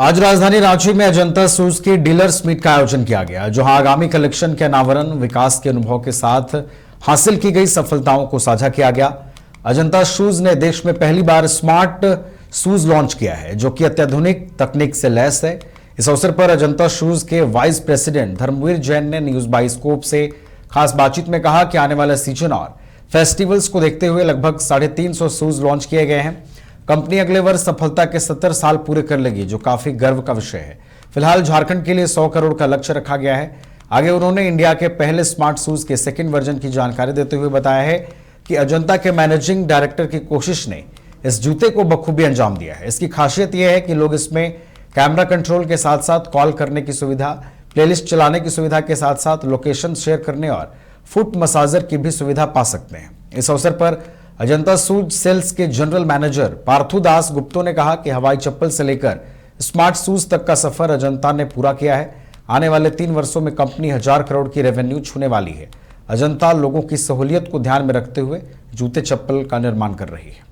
आज राजधानी रांची में अजंता शूज की डीलर्स मीट का आयोजन किया गया, जहां आगामी कलेक्शन के अनावरण, विकास के अनुभव के साथ हासिल की गई सफलताओं को साझा किया गया। अजंता शूज ने देश में पहली बार स्मार्ट शूज लॉन्च किया है, जो कि अत्याधुनिक तकनीक से लैस है। इस अवसर पर अजंता शूज के वाइस प्रेसिडेंट धर्मवीर जैन ने न्यूज बाइस्कोप से खास बातचीत में कहा कि आने वाले सीजन और फेस्टिवल्स को देखते हुए लगभग 350 शूज लॉन्च किए गए हैं। कंपनी अगले वर्ष सफलता के 70 साल पूरे कर लेगी, जो काफी गर्व का विषय है। फिलहाल झारखंड के लिए 100 करोड़ का लक्ष्य रखा गया है। आगे उन्होंने इंडिया के पहले स्मार्ट शूज के सेकंड वर्जन की जानकारी देते हुए बताया है कि अजंता के मैनेजिंग डायरेक्टर की कोशिश ने इस जूते को बखूबी अंजाम दिया है। इसकी खासियत यह है कि लोग इसमें कैमरा कंट्रोल के साथ साथ कॉल करने की सुविधा, प्लेलिस्ट चलाने की सुविधा के साथ साथ लोकेशन शेयर करने और फुट मसाजर की भी सुविधा पा सकते हैं। इस अवसर पर अजंता शूज सेल्स के जनरल मैनेजर पार्थु दास गुप्तो ने कहा कि हवाई चप्पल से लेकर स्मार्ट शूज तक का सफर अजंता ने पूरा किया है। आने वाले 3 वर्षों में कंपनी 1000 करोड़ की रेवेन्यू छूने वाली है। अजंता लोगों की सहूलियत को ध्यान में रखते हुए जूते चप्पल का निर्माण कर रही है।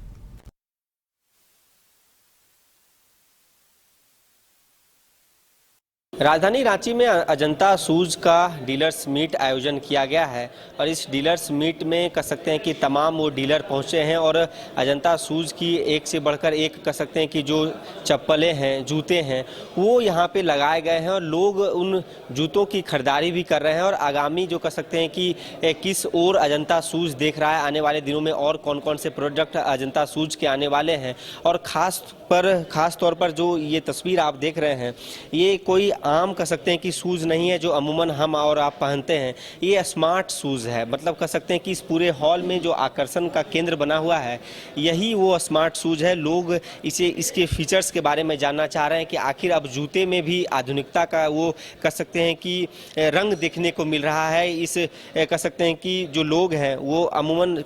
राजधानी रांची में अजंता शूज का डीलर्स मीट आयोजन किया गया है और इस डीलर्स मीट में कह सकते हैं कि तमाम वो डीलर पहुंचे हैं और अजंता शूज की एक से बढ़कर एक कह सकते हैं कि जो चप्पलें हैं, जूते हैं, वो यहां पे लगाए गए हैं और लोग उन जूतों की खरीदारी भी कर रहे हैं। और आगामी जो कह सकते हैं कि किस ओर अजंता शूज देख रहा है, आने वाले दिनों में और कौन कौन से प्रोडक्ट अजंता शूज के आने वाले हैं। और खास तौर पर जो ये तस्वीर आप देख रहे हैं, ये कोई आम कह सकते हैं कि शूज़ नहीं है जो अमूमन हम और आप पहनते हैं। ये स्मार्ट शूज़ है, मतलब कह सकते हैं कि इस पूरे हॉल में जो आकर्षण का केंद्र बना हुआ है, यही वो स्मार्ट शूज़ है। लोग इसके फीचर्स के बारे में जानना चाह रहे हैं कि आखिर अब जूते में भी आधुनिकता का वो कह सकते हैं कि रंग देखने को मिल रहा है। इस कह सकते हैं कि जो लोग हैं वो अमूमन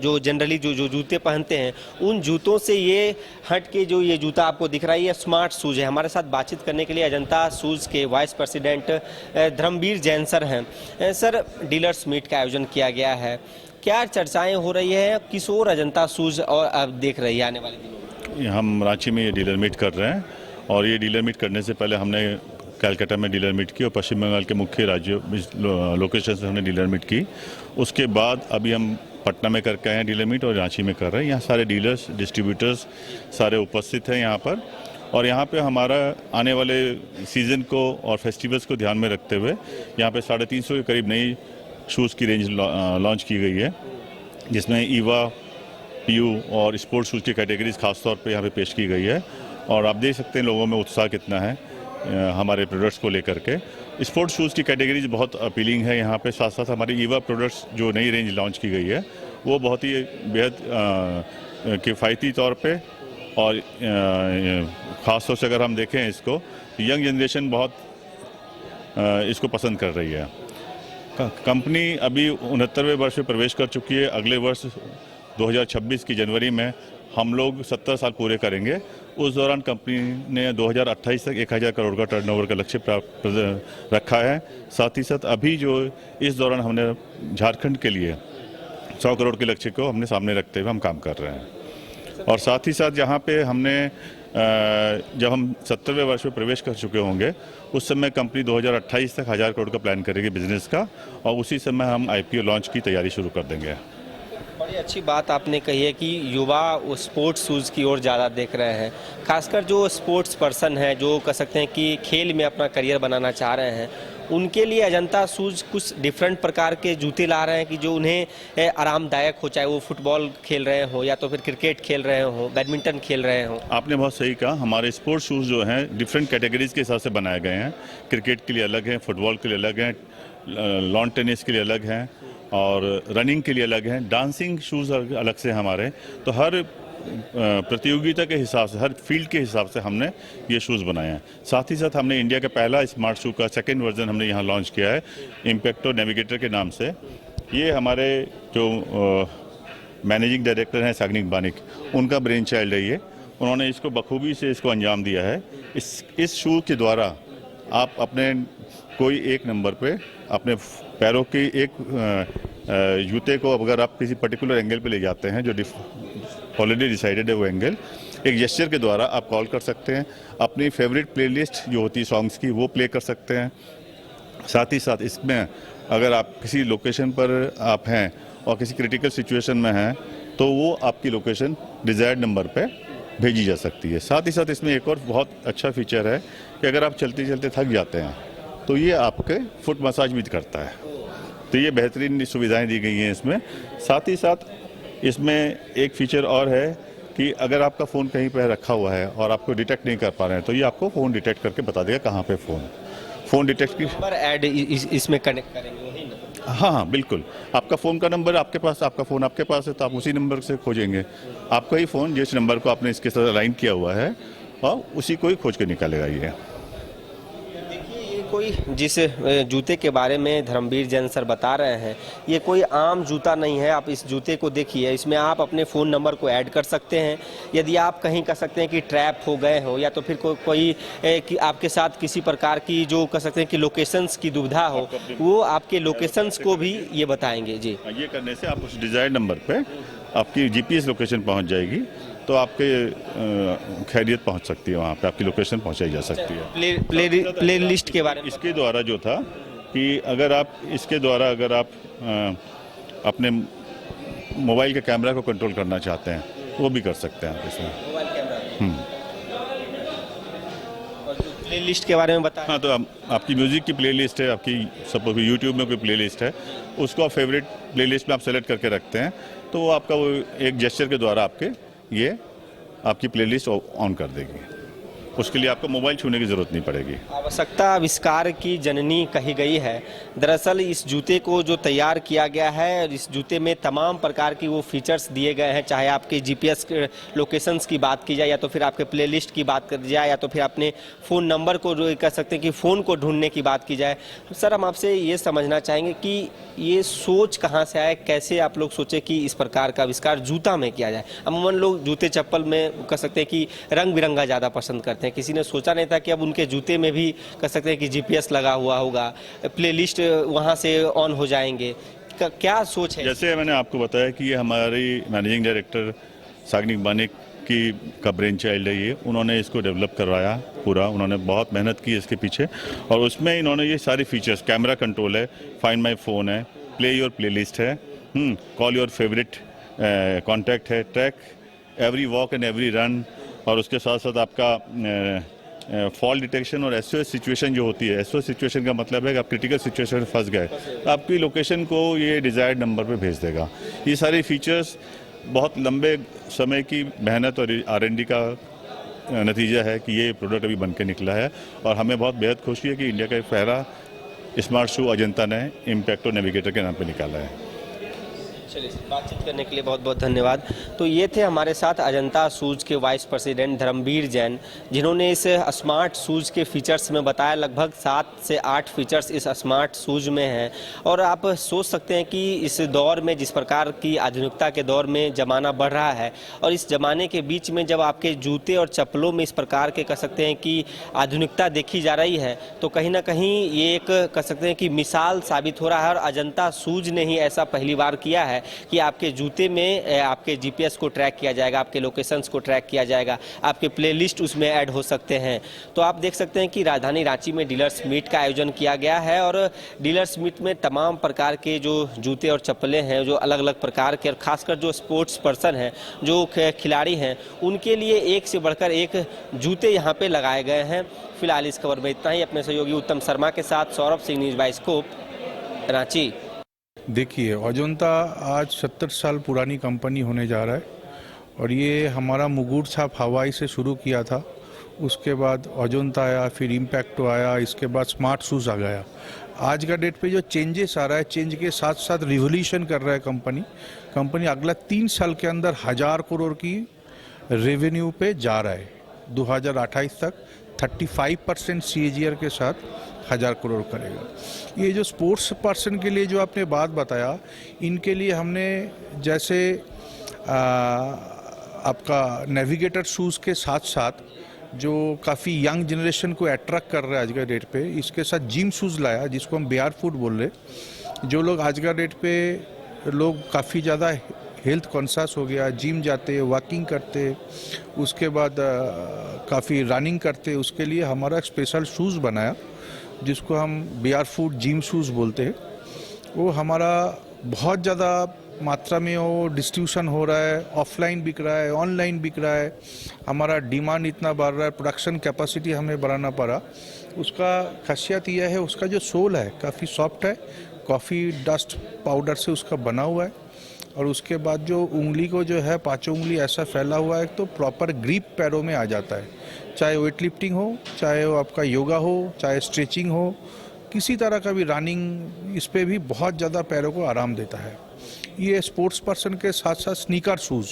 जो जनरली जो जूते पहनते हैं, उन जूतों से ये हट के जो ये जूता आपको दिख रहा है, ये स्मार्ट शूज़ है। हमारे साथ बातचीत करने के लिए अजंता शूज़ के vice president Dharmveer Jain sir हैं। सर, डीलर्स मीट का आयोजन किया गया है, क्या चर्चाएं हो रही है, किस ओर अजंता शूज़ और अब देख रही है आने वाले दिनों में? हम रांची में ये डीलर मीट कर रहे हैं और ये डीलर मीट करने से पहले हमने कलकत्ता में डीलर मीट की और पश्चिम बंगाल के मुख्य राज्यों लोकेशन से हमने डीलर मीट की। उसके बाद अभी हम पटना में करके आए हैं डीलर मीट और रांची में कर रहे हैं। यहाँ सारे डीलर्स, डिस्ट्रीब्यूटर्स सारे उपस्थित हैं यहाँ पर। और यहाँ पे हमारा आने वाले सीज़न को और फेस्टिवल्स को ध्यान में रखते हुए यहाँ पे 350 के करीब नई शूज़ की रेंज लॉन्च की गई है, जिसमें ईवा, पीयू और स्पोर्ट्स शूज़ की कैटेगरीज खास तौर पे यहाँ पे पेश की गई है। और आप देख सकते हैं लोगों में उत्साह कितना है हमारे प्रोडक्ट्स को लेकर के। स्पोर्ट्स शूज़ की कैटेगरीज बहुत अपीलिंग है यहाँ पे। साथ साथ हमारी ईवा प्रोडक्ट्स जो नई रेंज लॉन्च की गई है, वो बहुत ही बेहद किफ़ायती तौर पे और ख़ास तौर से अगर हम देखें इसको, यंग जनरेशन बहुत इसको पसंद कर रही है। कंपनी अभी 69वें वर्ष में प्रवेश कर चुकी है। अगले वर्ष 2026 की जनवरी में हम लोग 70 साल पूरे करेंगे। उस दौरान कंपनी ने 2028 तक 1000 करोड़ का टर्नओवर का लक्ष्य प्राप्त रखा है। साथ ही साथ अभी जो इस दौरान हमने झारखंड के लिए 100 करोड़ के लक्ष्य को हमने सामने रखते हुए हम काम कर रहे हैं। और साथ ही साथ जहाँ पे हमने जब हम 70वें वर्ष में प्रवेश कर चुके होंगे, उस समय कंपनी 2028 तक 1000 करोड़ का प्लान करेगी बिजनेस का, और उसी समय हम IPO लॉन्च की तैयारी शुरू कर देंगे। बड़ी अच्छी बात आपने कही है कि युवा स्पोर्ट्स शूज़ की ओर ज़्यादा देख रहे हैं, खासकर जो स्पोर्ट्स पर्सन हैं, जो कह सकते हैं कि खेल में अपना करियर बनाना चाह रहे हैं, उनके लिए अजंता शूज़ कुछ डिफरेंट प्रकार के जूते ला रहे हैं कि जो उन्हें आरामदायक हो, चाहे वो फुटबॉल खेल रहे हो या तो फिर क्रिकेट खेल रहे हो, बैडमिंटन खेल रहे हो। आपने बहुत सही कहा। हमारे स्पोर्ट्स शूज़ जो हैं डिफरेंट कैटेगरीज के हिसाब से बनाए गए हैं। क्रिकेट के लिए अलग हैं, फुटबॉल के लिए अलग हैं, लॉन टेनिस के लिए अलग हैं और रनिंग के लिए अलग हैं, डांसिंग शूज़ अलग से हमारे। तो हर प्रतियोगिता के हिसाब से, हर फील्ड के हिसाब से हमने ये शूज़ बनाए हैं। साथ ही साथ हमने इंडिया का पहला स्मार्ट शू का सेकंड वर्जन हमने यहाँ लॉन्च किया है, इम्पैक्टो नेविगेटर के नाम से। ये हमारे जो मैनेजिंग डायरेक्टर हैं साग्निक बानिक, उनका ब्रेन चाइल्ड है ये। उन्होंने इसको बखूबी से इसको अंजाम दिया है। इस शू के द्वारा आप अपने कोई एक नंबर पे अपने पैरों की एक जूते को अगर आप किसी पर्टिकुलर एंगल पे ले जाते हैं, जो ऑलरेडी डिसाइडेड है वो एंगल, एक जेस्चर के द्वारा आप कॉल कर सकते हैं, अपनी फेवरेट प्लेलिस्ट जो होती है सॉन्ग्स की वो प्ले कर सकते हैं। साथ ही साथ इसमें अगर आप किसी लोकेशन पर आप हैं और किसी क्रिटिकल सिचुएशन में हैं तो वो आपकी लोकेशन डिज़ायर्ड नंबर पे भेजी जा सकती है। साथ ही साथ इसमें एक और बहुत अच्छा फीचर है कि अगर आप चलते चलते थक जाते हैं तो ये आपके फुट मसाज भी करता है। तो ये बेहतरीन सुविधाएं दी गई हैं इसमें। साथ ही साथ इसमें एक फीचर और है कि अगर आपका फ़ोन कहीं पर रखा हुआ है और आपको डिटेक्ट नहीं कर पा रहे हैं तो ये आपको फ़ोन डिटेक्ट करके बता देगा कहाँ पे फ़ोन डिटेक्ट की नंबर ऐड इसमें कनेक्ट करेंगे वही ना? हाँ, बिल्कुल। आपका फ़ोन का नंबर आपके पास, आपका फ़ोन आपके पास है तो आप उसी नंबर से खोजेंगे। आपका ही फ़ोन जिस नंबर को आपने इसके साथ अलाइन किया हुआ है और उसी को ही खोज के निकालेगा ये। देखिए, ये कोई जिस जूते के बारे में धर्मवीर जैन सर बता रहे हैं, ये कोई आम जूता नहीं है। आप इस जूते को देखिए, इसमें आप अपने फ़ोन नंबर को ऐड कर सकते हैं। यदि आप कहीं कह सकते हैं कि ट्रैप हो गए हो या तो फिर कोई कि आपके साथ किसी प्रकार की जो कह सकते हैं कि लोकेशंस की दुविधा हो, वो आपके लोकेशंस को भी ये बताएंगे। जी, ये करने से आप उस डिज़ायर्ड नंबर पे आपकी जीपीएस लोकेशन पहुंच जाएगी तो आपके खैरियत पहुंच सकती है, वहाँ पे आपकी लोकेशन पहुंचाई जा सकती है। प्ले लिस्ट के बारे में इसके द्वारा जो था कि अगर आप इसके द्वारा अगर आप अपने मोबाइल के कैमरा को कंट्रोल करना चाहते हैं वो भी कर सकते हैं आप इसमें। मोबाइल कैमरा और प्ले लिस्ट के बारे में बताएं। हाँ, तो आपकी म्यूज़िक की प्लेलिस्ट है, आपकी सपोज यूट्यूब में कोई प्लेलिस्ट है, उसको आप फेवरेट प्लेलिस्ट में आप सेलेक्ट करके रखते हैं तो वो आपका वो एक जेस्चर के द्वारा ये आपकी प्लेलिस्ट ऑन कर देगी। उसके लिए आपको मोबाइल छूने की ज़रूरत नहीं पड़ेगी। आवश्यकता आविष्कार की जननी कही गई है। दरअसल इस जूते को जो तैयार किया गया है और इस जूते में तमाम प्रकार की वो फीचर्स दिए गए हैं, चाहे आपके जीपीएस लोकेशंस की बात की जाए या तो फिर आपके प्लेलिस्ट की बात की जाए या तो फिर अपने फ़ोन नंबर को जो कह सकते हैं कि फ़ोन को ढूंढने की बात की जाए। सर, हम आपसे ये समझना चाहेंगे कि ये सोच कहाँ से आए, कैसे आप लोग सोचे कि इस प्रकार का आविष्कार जूता में किया जाए। अमूमन लोग जूते चप्पल में कह सकते हैं कि रंग बिरंगा ज़्यादा पसंद करते हैं। किसी ने सोचा नहीं था कि अब उनके जूते में भी कह सकते हैं कि जीपीएस लगा हुआ होगा, प्लेलिस्ट वहाँ से ऑन हो जाएंगे। क्या सोच है? जैसे मैंने आपको बताया कि ये हमारी मैनेजिंग डायरेक्टर सागनिक बानिक का ब्रेन चाइल्ड है ये। उन्होंने इसको डेवलप करवाया पूरा, उन्होंने बहुत मेहनत की इसके पीछे और उसमें इन्होंने ये सारी फीचर्स, कैमरा कंट्रोल है, फाइंड माई फ़ोन है, प्ले योर प्लेलिस्ट है, कॉल योर फेवरेट कॉन्टैक्ट है, track every walk and every run, और उसके साथ साथ आपका फॉल डिटेक्शन और एसओएस सिचुएशन जो होती है। एसओएस सिचुएशन का मतलब है कि आप क्रिटिकल सिचुएशन में फंस गए तो आपकी लोकेशन को ये डिज़ायर्ड नंबर पे भेज देगा। ये सारे फीचर्स बहुत लंबे समय की मेहनत और R&D का नतीजा है कि ये प्रोडक्ट अभी बन के निकला है और हमें बहुत बेहद खुशी है कि इंडिया का एक पहला स्मार्ट शू अजंता ने इम्पैक्टो नेविगेटर के नाम पे निकाला है। चलिए, बातचीत करने के लिए बहुत बहुत धन्यवाद। तो ये थे हमारे साथ अजंता शूज़ के वाइस प्रेसिडेंट धर्मवीर जैन, जिन्होंने इस स्मार्ट शूज़ के फीचर्स में बताया। लगभग 7 से 8 फीचर्स इस स्मार्ट शूज़ में हैं और आप सोच सकते हैं कि इस दौर में, जिस प्रकार की आधुनिकता के दौर में ज़माना बढ़ रहा है और इस ज़माने के बीच में जब आपके जूते और चप्पलों में इस प्रकार के कह सकते हैं कि आधुनिकता देखी जा रही है तो कहीं ना कहीं ये एक कह सकते हैं कि मिसाल साबित हो रहा है। और अजंता शूज़ ने ही ऐसा पहली बार किया है कि आपके जूते में आपके जीपीएस को ट्रैक किया जाएगा, आपके लोकेशंस को ट्रैक किया जाएगा, आपके प्लेलिस्ट उसमें ऐड हो सकते हैं। तो आप देख सकते हैं कि राजधानी रांची में डीलर्स मीट का आयोजन किया गया है और डीलर्स मीट में तमाम प्रकार के जो जूते और चप्पलें हैं, जो अलग अलग प्रकार के, और खासकर जो स्पोर्ट्स पर्सन हैं, जो खिलाड़ी हैं, उनके लिए एक से बढ़कर एक जूते यहाँ पे लगाए गए हैं। फिलहाल इस खबर में इतना ही। अपने सहयोगी उत्तम शर्मा के साथ सौरभ सिंह, न्यूज़ बाइस्कोप, रांची। देखिए, अजंता आज 70 साल पुरानी कंपनी होने जा रहा है और ये हमारा मुगुर छाप हवाई से शुरू किया था। उसके बाद अजंता आया, फिर इम्पैक्टो आया, इसके बाद स्मार्ट शूज़ आ गया। आज का डेट पे जो चेंजेस आ रहा है, चेंज के साथ साथ रिवोल्यूशन कर रहा है कंपनी अगला 3 साल के अंदर 1000 करोड़ की रेवेन्यू पे जा रहा है। 2028 तक 35% CAGR के साथ 1000 करोड़ करेगा। ये जो स्पोर्ट्स पर्सन के लिए जो आपने बात बताया, इनके लिए हमने जैसे आपका नेविगेटर शूज़ के साथ साथ जो काफ़ी यंग जनरेशन को अट्रैक्ट कर रहा है आज का डेट पे, इसके साथ जिम शूज़ लाया जिसको हम बेयर फुट बोल रहे। जो लोग आज का डेट पे लोग काफ़ी ज़्यादा हेल्थ कॉन्शियस हो गया, जिम जाते, वॉकिंग करते, उसके बाद काफ़ी रनिंग करते, उसके लिए हमारा स्पेशल शूज़ बनाया जिसको हम बेयरफुट जिम शूज़ बोलते हैं। वो हमारा बहुत ज़्यादा मात्रा में वो डिस्ट्रीब्यूशन हो रहा है, ऑफलाइन बिक रहा है, ऑनलाइन बिक रहा है। हमारा डिमांड इतना बढ़ रहा है, प्रोडक्शन कैपेसिटी हमें बढ़ाना पड़ा। उसका खासियत यह है, उसका जो सोल है काफ़ी सॉफ्ट है, कॉफ़ी डस्ट पाउडर से उसका बना हुआ है। और उसके बाद जो उंगली को जो है, पाँचों उंगली ऐसा फैला हुआ है तो प्रॉपर ग्रिप पैरों में आ जाता है। चाहे वेट लिफ्टिंग हो, चाहे वो आपका योगा हो, चाहे स्ट्रेचिंग हो, किसी तरह का भी रनिंग, इस पे भी बहुत ज़्यादा पैरों को आराम देता है। ये स्पोर्ट्स पर्सन के साथ साथ स्नीकर शूज़,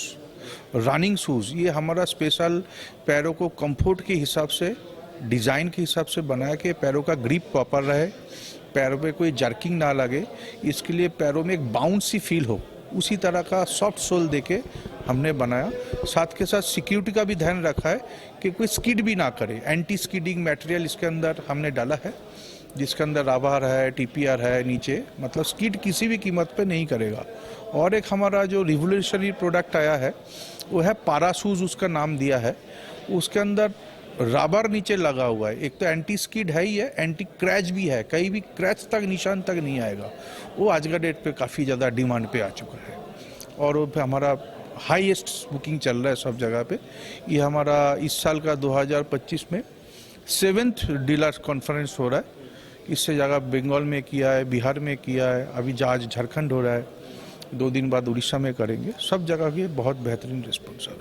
रनिंग शूज़, ये हमारा स्पेशल पैरों को कंफर्ट के हिसाब से, डिज़ाइन के हिसाब से बनाया कि पैरों का ग्रिप प्रॉपर रहे, पैरों पे कोई जर्किंग ना लगे, इसके लिए पैरों में एक बाउंसी फील हो, उसी तरह का सॉफ्ट सोल देके हमने बनाया। साथ के साथ सिक्योरिटी का भी ध्यान रखा है कि कोई स्किड भी ना करे। एंटी स्किडिंग मटेरियल इसके अंदर हमने डाला है, जिसके अंदर राबार है, टीपीआर है नीचे, मतलब स्किड किसी भी कीमत पे नहीं करेगा। और एक हमारा जो रिवोल्यूशनरी प्रोडक्ट आया है वो है पारा शूज़, उसका नाम दिया है। उसके अंदर रबर नीचे लगा हुआ है, एक तो एंटी स्किड है ही है, एंटी क्रैच भी है, कहीं भी क्रैच तक, निशान तक नहीं आएगा। वो आज का डेट पे काफ़ी ज़्यादा डिमांड पे आ चुका है और वो हमारा हाईएस्ट बुकिंग चल रहा है सब जगह पे। ये हमारा इस साल का 2025 में 7th डीलर कॉन्फ्रेंस हो रहा है। इससे जगह बंगाल में किया है, बिहार में किया है, अभी आज झारखंड हो रहा है, 2 दिन बाद उड़ीसा में करेंगे। सब जगह की बहुत बेहतरीन रिस्पॉन्स है।